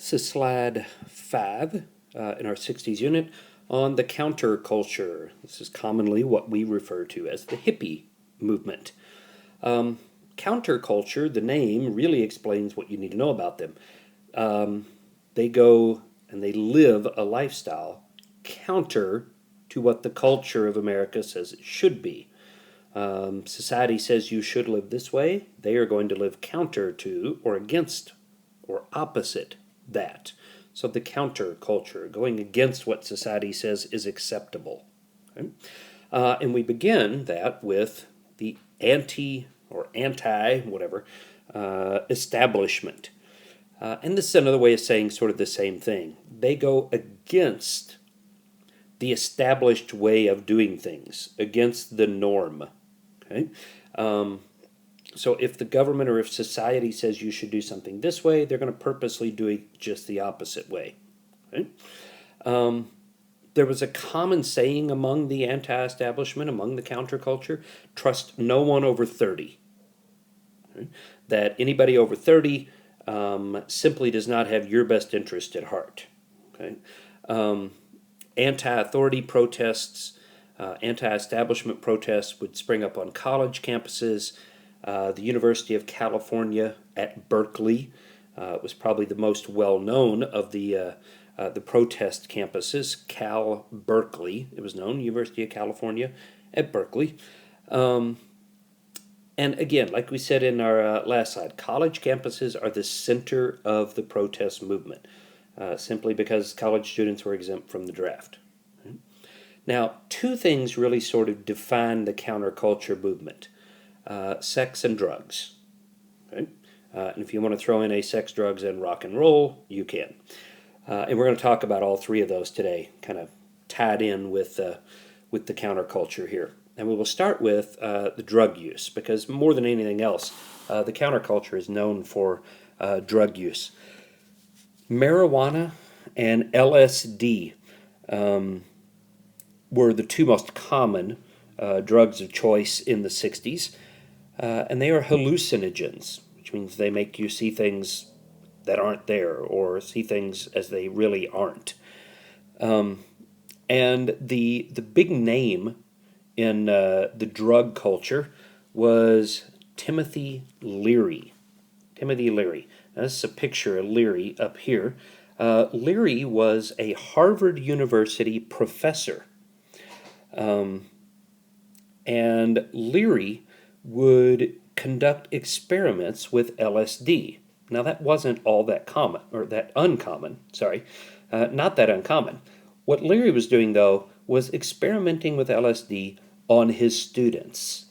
This is slide 5 in our 60s unit on the counterculture. This is commonly what we refer to as the hippie movement. Counterculture, the name, really explains what you need to know about them. They go and they live a lifestyle counter to what the culture of America says it should be. Society says you should live this way. They are going to live counter to or against or opposite that. So the counterculture, going against what society says is acceptable. Okay? And we begin that with the anti, whatever, establishment. And this is another way of saying sort of the same thing. They go against the established way of doing things, against the norm. Okay? So if the government or if society says you should do something this way, they're going to purposely do it just the opposite way. Okay? There was a common saying among the anti-establishment, among the counterculture, trust no one over 30. Okay? That anybody over 30 simply does not have your best interest at heart. Okay? Anti-authority protests, anti-establishment protests would spring up on college campuses. The University of California at Berkeley was probably the most well-known of the protest campuses. Cal Berkeley, it was known, University of California at Berkeley. And again, like we said in our last slide, college campuses are the center of the protest movement, simply because college students were exempt from the draft. Okay? Now, two things really sort of define the counterculture movement. Sex and drugs. Okay? And if you want to throw in a sex, drugs, and rock and roll, you can. And we're going to talk about all three of those today, kind of tied in with the counterculture here. And we will start with the drug use, because more than anything else, the counterculture is known for drug use. Marijuana and LSD were the two most common drugs of choice in the 60s. And they are hallucinogens, which means they make you see things that aren't there or see things as they really aren't. And the big name in the drug culture was Timothy Leary. Timothy Leary. Now, this is a picture of Leary up here. Leary was a Harvard University professor. And Leary would conduct experiments with LSD. Now that wasn't all that common, or that uncommon, not that uncommon. What Leary was doing though was experimenting with LSD on his students.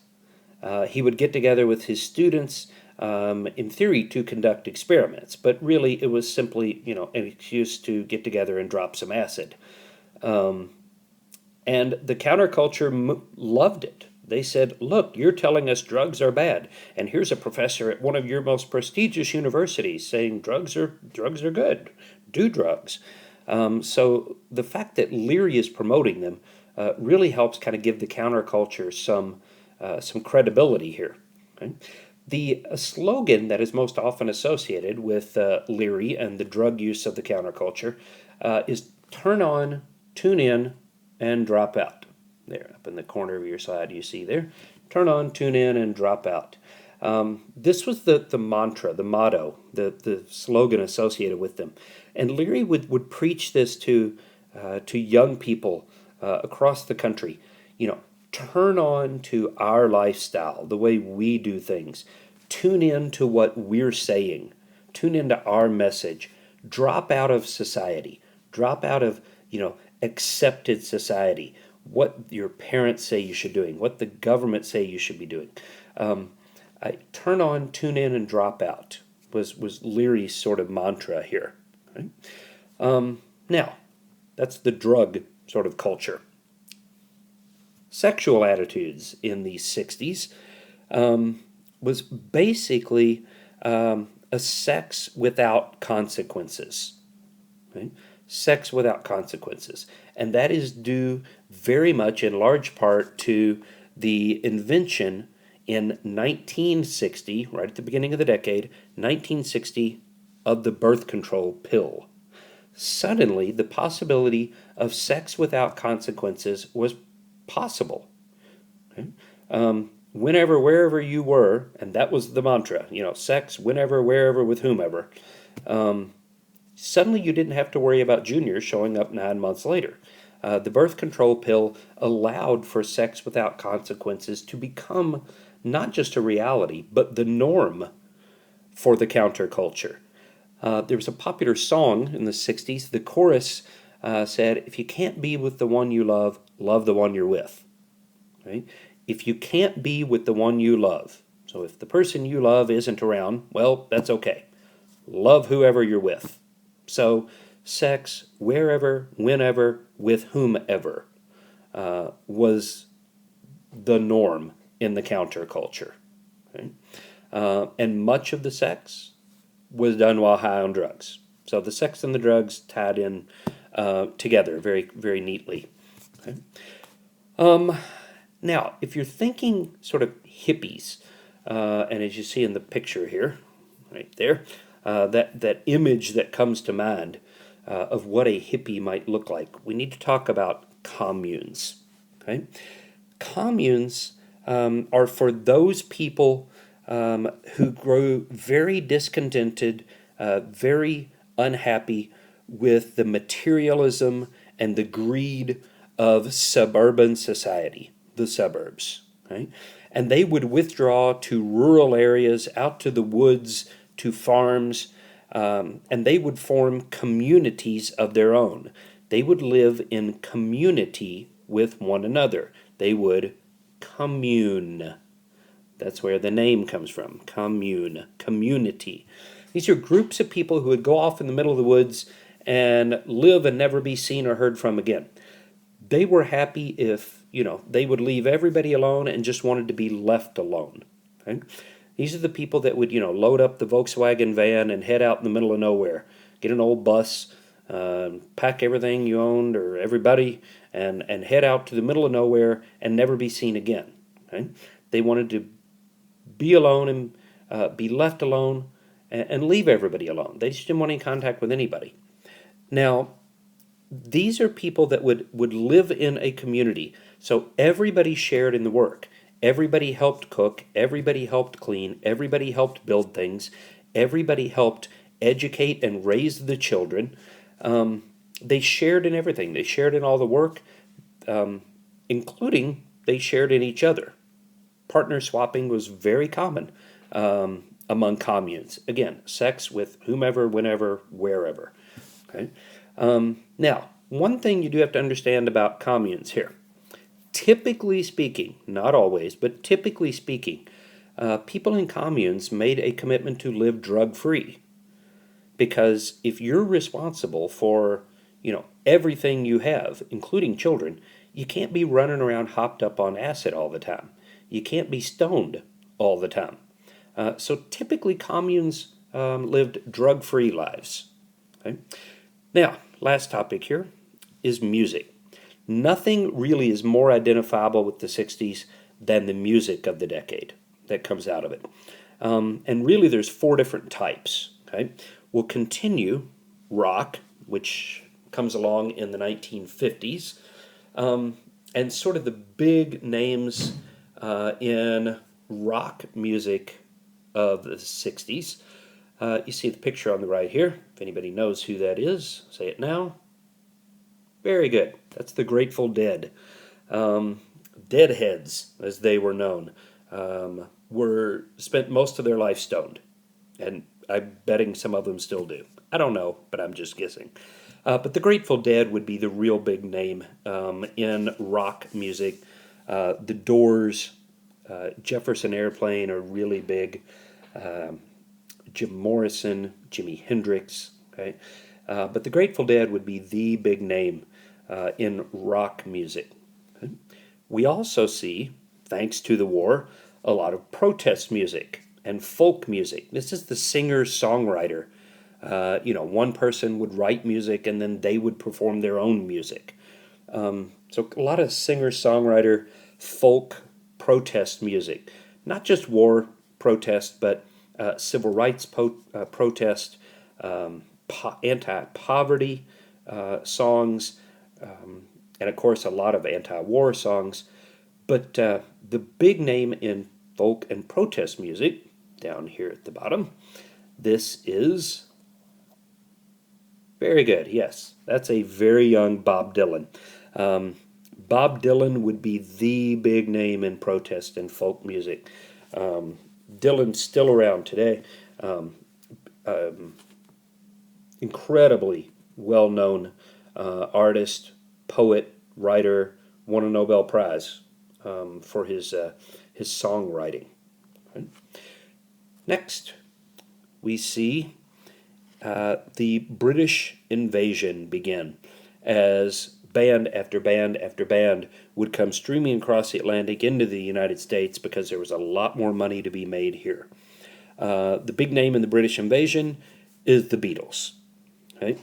He would get together with his students in theory to conduct experiments, but really it was simply, an excuse to get together and drop some acid. And the counterculture loved it. They said, look, you're telling us drugs are bad, and here's a professor at one of your most prestigious universities saying drugs are good. Do drugs. So the fact that Leary is promoting them really helps kind of give the counterculture some credibility here. Okay? The slogan that is most often associated with Leary and the drug use of the counterculture is turn on, tune in, and drop out. There, up in the corner of your slide, you see there. Turn on, tune in, and drop out. This was the mantra, the motto, the slogan associated with them. And Leary would preach this to young people across the country. Turn on to our lifestyle, the way we do things. Tune in to what we're saying. Tune into our message. Drop out of society. Drop out of, accepted society. What your parents say you should be doing, what the government say you should be doing. Turn on, tune in, and drop out was Leary's sort of mantra here. Right? Now, that's the drug sort of culture. Sexual attitudes in the 60s was basically a sex without consequences. Right? Sex without consequences. And that is due very much in large part to the invention in 1960, right at the beginning of the decade, 1960, of the birth control pill. Suddenly, the possibility of sex without consequences was possible. Okay? Whenever, wherever you were, and that was the mantra, sex whenever, wherever, with whomever. Suddenly you didn't have to worry about Junior showing up 9 months later. The birth control pill allowed for sex without consequences to become not just a reality, but the norm for the counterculture. There was a popular song in the 60s. The chorus said, if you can't be with the one you love, love the one you're with. Right? If you can't be with the one you love, so if the person you love isn't around, well, that's okay. Love whoever you're with. So, sex wherever, whenever, with whomever was the norm in the counterculture. Right? And much of the sex was done while high on drugs. So the sex and the drugs tied in together very, very neatly. Okay? Now, if you're thinking sort of hippies, and as you see in the picture here, right there, that image that comes to mind of what a hippie might look like, we need to talk about communes. Okay? Communes are for those people who grow very discontented, very unhappy with the materialism and the greed of suburban society, the suburbs. Right? And they would withdraw to rural areas, out to the woods, to farms, and they would form communities of their own. They would live in community with one another. They would commune. That's where the name comes from, commune, community. These are groups of people who would go off in the middle of the woods and live and never be seen or heard from again. They were happy if, they would leave everybody alone and just wanted to be left alone. Right? These are the people that would, load up the Volkswagen van and head out in the middle of nowhere, get an old bus, pack everything you owned or everybody, and head out to the middle of nowhere and never be seen again. Right? They wanted to be alone and be left alone and leave everybody alone. They just didn't want any contact with anybody. Now, these are people that would live in a community. So everybody shared in the work. Everybody helped cook. Everybody helped clean. Everybody helped build things. Everybody helped educate and raise the children. They shared in everything. They shared in all the work, including they shared in each other. Partner swapping was very common among communes. Again, sex with whomever, whenever, wherever. Okay. Now, one thing you do have to understand about communes here. Typically speaking, not always, but typically speaking, people in communes made a commitment to live drug-free. Because if you're responsible for, everything you have, including children, you can't be running around hopped up on acid all the time. You can't be stoned all the time. So typically communes lived drug-free lives. Okay? Now, last topic here is music. Nothing really is more identifiable with the 60s than the music of the decade that comes out of it. And really there's 4 different types. Okay? We'll continue rock, which comes along in the 1950s, and sort of the big names in rock music of the 60s. You see the picture on the right here. If anybody knows who that is, say it now. Very good. That's the Grateful Dead. Deadheads, as they were known, were spent most of their life stoned. And I'm betting some of them still do. I don't know, but I'm just guessing. But the Grateful Dead would be the real big name in rock music. The Doors, Jefferson Airplane are really big. Jim Morrison, Jimi Hendrix. Okay, but the Grateful Dead would be the big name in rock music. Okay? We also see, thanks to the war, a lot of protest music and folk music. This is the singer-songwriter. One person would write music and then they would perform their own music. So a lot of singer-songwriter, folk, protest music. Not just war protest, but civil rights protest, anti-poverty songs, and of course a lot of anti-war songs. But the big name in folk and protest music, down here at the bottom, this is very good. Yes, that's a very young Bob Dylan. Um, Bob Dylan would be the big name in protest and folk music. Dylan's still around today. Um, Incredibly well known artist, poet, writer, won a Nobel Prize for his songwriting. Right? Next, we see the British invasion begin as band after band after band would come streaming across the Atlantic into the United States because there was a lot more money to be made here. The big name in the British invasion is the Beatles. Okay?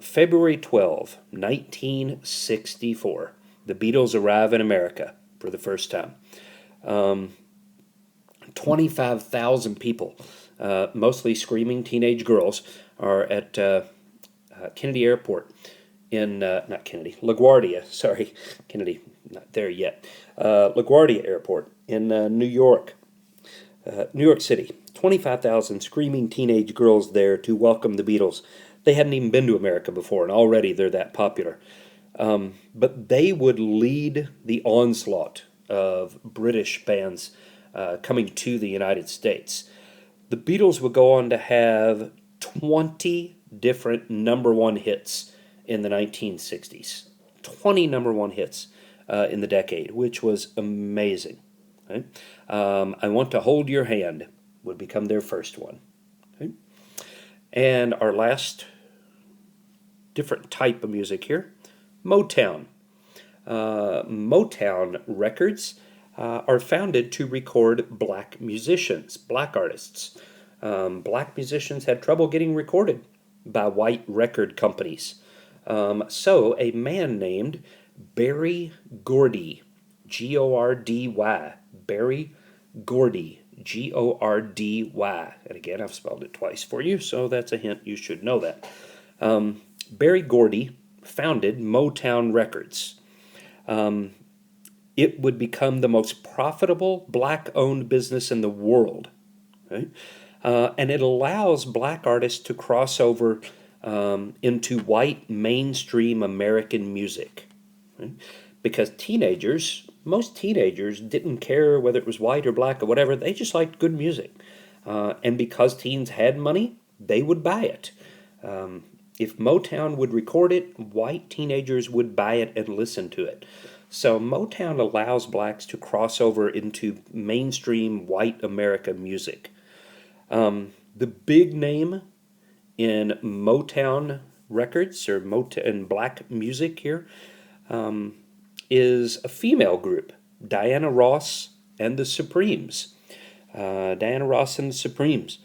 February 12, 1964, the Beatles arrive in America for the first time. 25,000 people, mostly screaming teenage girls, are at Kennedy Airport in, not Kennedy, LaGuardia, sorry, Kennedy, not there yet, LaGuardia Airport in New York City. 25,000 screaming teenage girls there to welcome the Beatles. They hadn't even been to America before, and already they're that popular. But they would lead the onslaught of British bands coming to the United States. The Beatles would go on to have 20 different number one hits in the 1960s. 20 number one hits in the decade, which was amazing. Okay? I Want to Hold Your Hand would become their first one. Okay? And our last different type of music here, Motown. Motown records are founded to record black musicians, black artists. Black musicians had trouble getting recorded by white record companies. So a man named Berry Gordy, G-O-R-D-Y, Berry Gordy, G-O-R-D-Y. And again, I've spelled it twice for you, so that's a hint. You should know that. Berry Gordy founded Motown Records. It would become the most profitable black-owned business in the world. Okay? And it allows black artists to cross over into white mainstream American music. Right? Because most teenagers didn't care whether it was white or black or whatever, they just liked good music. And because teens had money, they would buy it. If Motown would record it, white teenagers would buy it and listen to it. So Motown allows blacks to cross over into mainstream white America music. The big name in Motown records or in black music here is a female group, Diana Ross and the Supremes. Diana Ross and the Supremes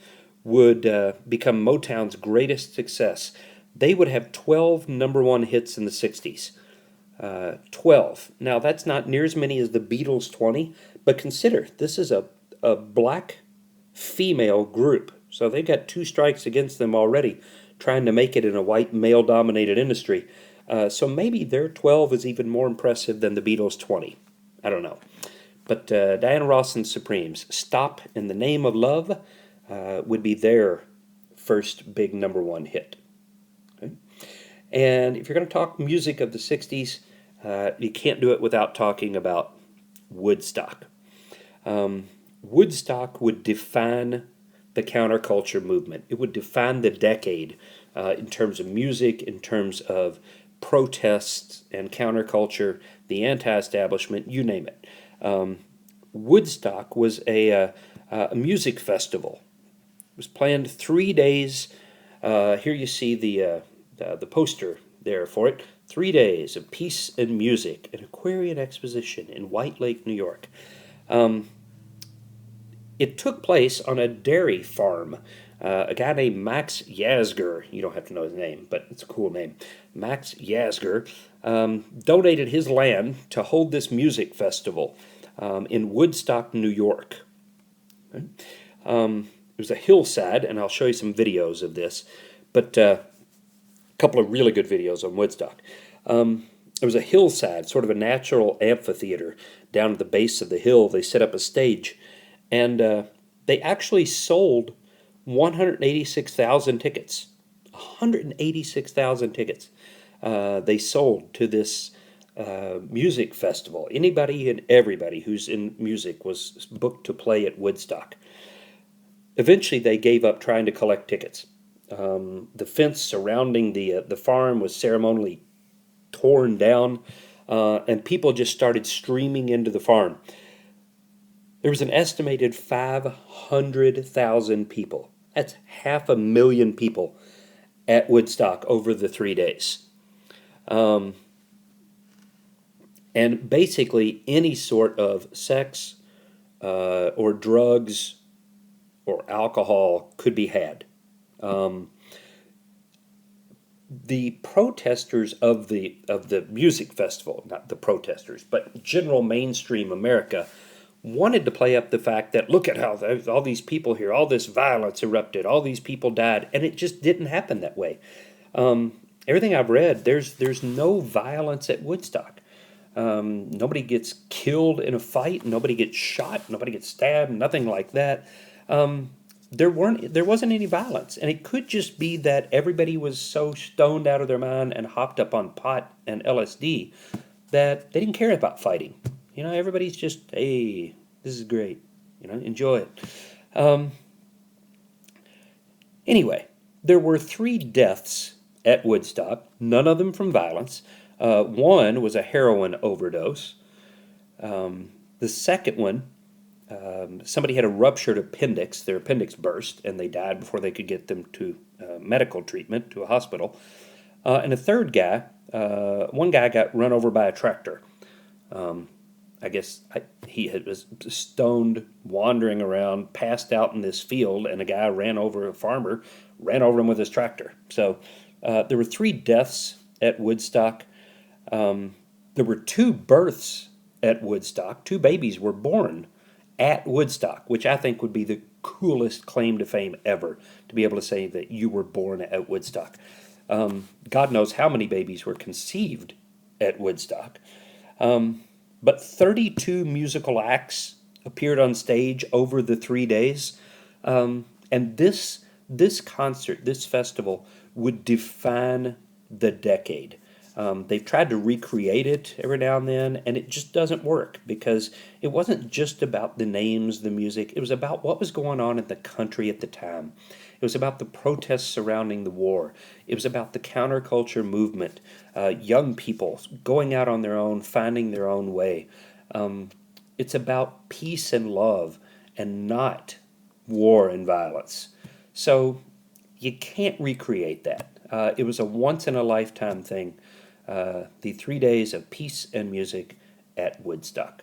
would become Motown's greatest success. They would have 12 number one hits in the 60s. 12. Now, that's not near as many as the Beatles' 20, but consider, this is a black female group. So they got two strikes against them already, trying to make it in a white male-dominated industry. So maybe their 12 is even more impressive than the Beatles' 20. I don't know. But Diana Ross and Supremes, Stop in the Name of Love would be their first big number one hit. Okay? And if you're going to talk music of the 60s, you can't do it without talking about Woodstock. Woodstock would define the counterculture movement. It would define the decade in terms of music, in terms of protests and counterculture, the anti-establishment, you name it. Woodstock was a music festival. It was planned 3 days. Here you see the poster there for it. 3 days of peace and music, an Aquarian exposition in White Lake, New York. It took place on a dairy farm. A guy named Max Yasgur, you don't have to know his name, but it's a cool name. Max Yasgur donated his land to hold this music festival in Woodstock, New York. Okay? was a hillside, and I'll show you some videos of this, but a couple of really good videos on Woodstock. It was a hillside, sort of a natural amphitheater down at the base of the hill. They set up a stage, and they actually sold 186,000 tickets. 186,000 tickets they sold to this music festival. Anybody and everybody who's in music was booked to play at Woodstock. Eventually, they gave up trying to collect tickets. The fence surrounding the farm was ceremonially torn down, and people just started streaming into the farm. There was an estimated 500,000 people. That's 500,000 people at Woodstock over the 3 days. And basically any sort of sex or drugs or alcohol could be had. The protesters of the music festival, not the protesters, but general mainstream America, wanted to play up the fact that look at how all these people here, all this violence erupted, all these people died, and it just didn't happen that way. Everything I've read, there's no violence at Woodstock. Nobody gets killed in a fight, nobody gets shot, nobody gets stabbed, nothing like that. There wasn't any violence, and it could just be that everybody was so stoned out of their mind and hopped up on pot and LSD that they didn't care about fighting. You know, everybody's just, hey, this is great. You know, enjoy it. Anyway, there were 3 deaths at Woodstock, none of them from violence. One was a heroin overdose. The second one, somebody had a ruptured appendix. Their appendix burst, and they died before they could get them to medical treatment, to a hospital. And a third guy, one guy got run over by a tractor. I guess he was stoned, wandering around, passed out in this field, and a guy ran over a farmer, ran over him with his tractor. So there were 3 deaths at Woodstock. There were 2 births at Woodstock. 2 babies were born at Woodstock, which I think would be the coolest claim to fame ever, to be able to say that you were born at Woodstock. God knows how many babies were conceived at Woodstock. But 32 musical acts appeared on stage over the 3 days. And this concert, this festival, would define the decade. They've tried to recreate it every now and then, and it just doesn't work because it wasn't just about the names, the music. It was about what was going on in the country at the time. It was about the protests surrounding the war. It was about the counterculture movement, young people going out on their own, finding their own way. It's about peace and love and not war and violence. So you can't recreate that. It was a once-in-a-lifetime thing, the 3 days of peace and music at Woodstock.